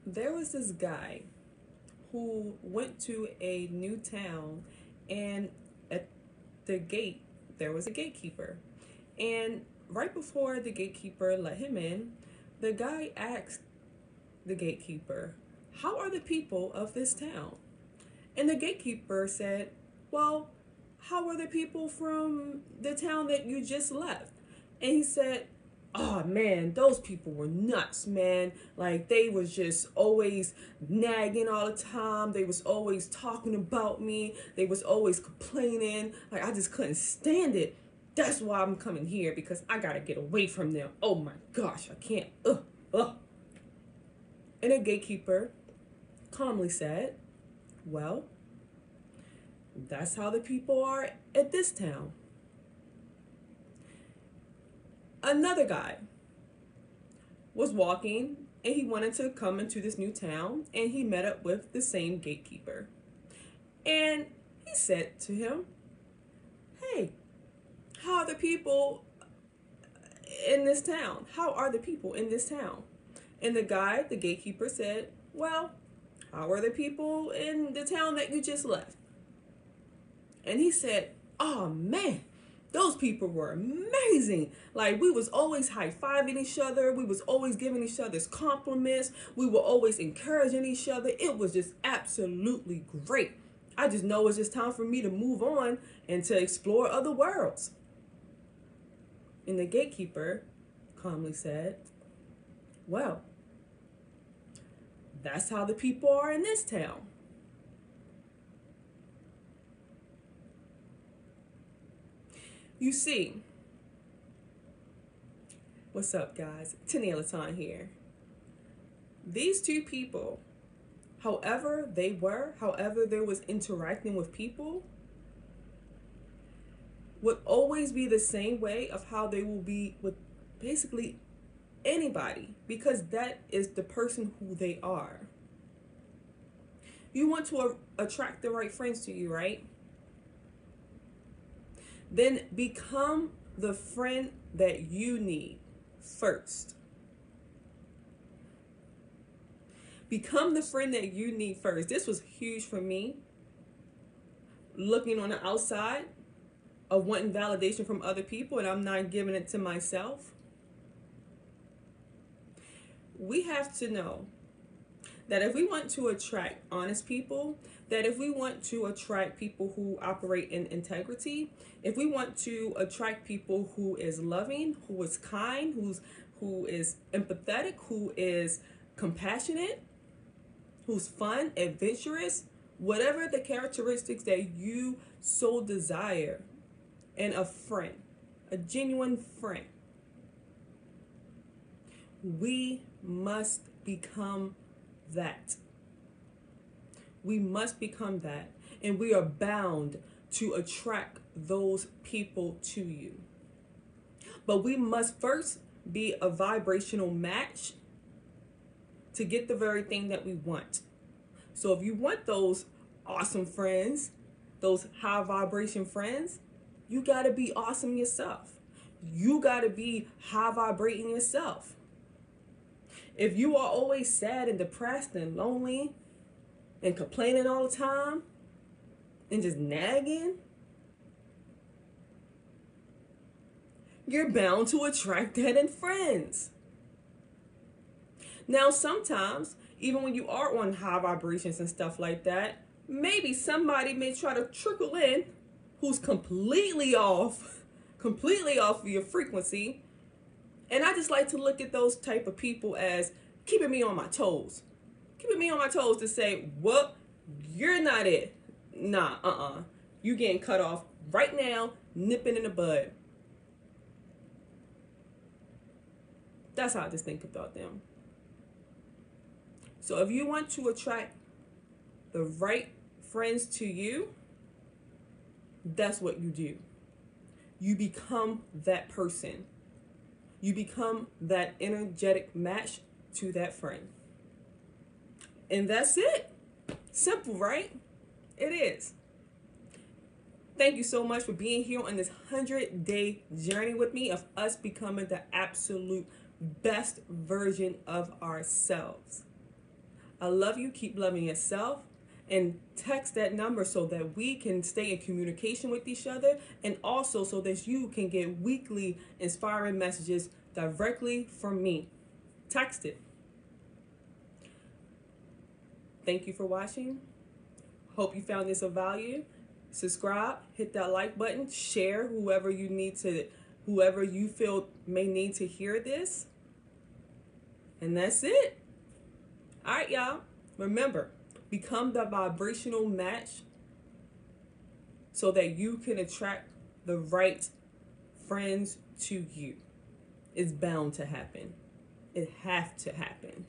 There was this guy who went to a new town, and at the gate there was a gatekeeper. And right before the gatekeeper let him in, the guy asked the gatekeeper, "How are the people of this town?" And the gatekeeper said, "Well, how are the people from the town that you just left?" And he said, "Oh man, those people were nuts, man. Like they was just always nagging all the time. They was always talking about me. They was always complaining. Like I just couldn't stand it. That's why I'm coming here, because I gotta get away from them. Oh my gosh, I can't. Ugh, ugh." And a gatekeeper calmly said, "Well, that's how the people are at this town." Another guy was walking, and he wanted to come into this new town, and he met up with the same gatekeeper. And he said to him, "Hey, how are the people in this town? How are the people in this town?" And the guy, the gatekeeper, said, "Well, how are the people in the town that you just left?" And he said, "Oh man, those people were amazing. Like we was always high-fiving each other. We was always giving each other's compliments. We were always encouraging each other. It was just absolutely great. I just know it's just time for me to move on and to explore other worlds." And the gatekeeper calmly said, "Well, that's how the people are in this town." You see, what's up, guys? Tania Latan here. These two people, however they were, however they was interacting with people, would always be the same way of how they will be with basically anybody, because that is the person who they are. You want to attract the right friends to you, right? Then become the friend that you need first. Become the friend that you need first. This was huge for me, looking on the outside of wanting validation from other people, and I'm not giving it to myself. We have to know that if we want to attract honest people, that if we want to attract people who operate in integrity, if we want to attract people who is loving, who is kind, who is empathetic, who is compassionate, who's fun, adventurous, whatever the characteristics that you so desire in a friend, a genuine friend, we must become that. We must become that. And we are bound to attract those people to you. But we must first be a vibrational match to get the very thing that we want. So if you want those awesome friends, those high vibration friends, you got to be awesome yourself. You got to be high vibrating yourself. If you are always sad and depressed and lonely and complaining all the time and just nagging, you're bound to attract that in friends. Now, sometimes, even when you are on high vibrations and stuff like that, maybe somebody may try to trickle in who's completely off of your frequency. And I just like to look at those type of people as keeping me on my toes. Keeping me on my toes to say, "Well, you're not it. Nah, you getting cut off right now, nipping in the bud." That's how I just think about them. So if you want to attract the right friends to you, that's what you do. You become that person. You become that energetic match to that friend. And that's it. Simple, right? It is. Thank you so much for being here on this 100-day journey with me of us becoming the absolute best version of ourselves. I love you. Keep loving yourself. And text that number so that we can stay in communication with each other, and also so that you can get weekly inspiring messages directly from me. Text it. Thank you for watching. Hope you found this of value. Subscribe, hit that like button, share whoever you feel may need to hear this. And that's it. All right, y'all. Remember, become the vibrational match so that you can attract the right friends to you. It's bound to happen. It has to happen.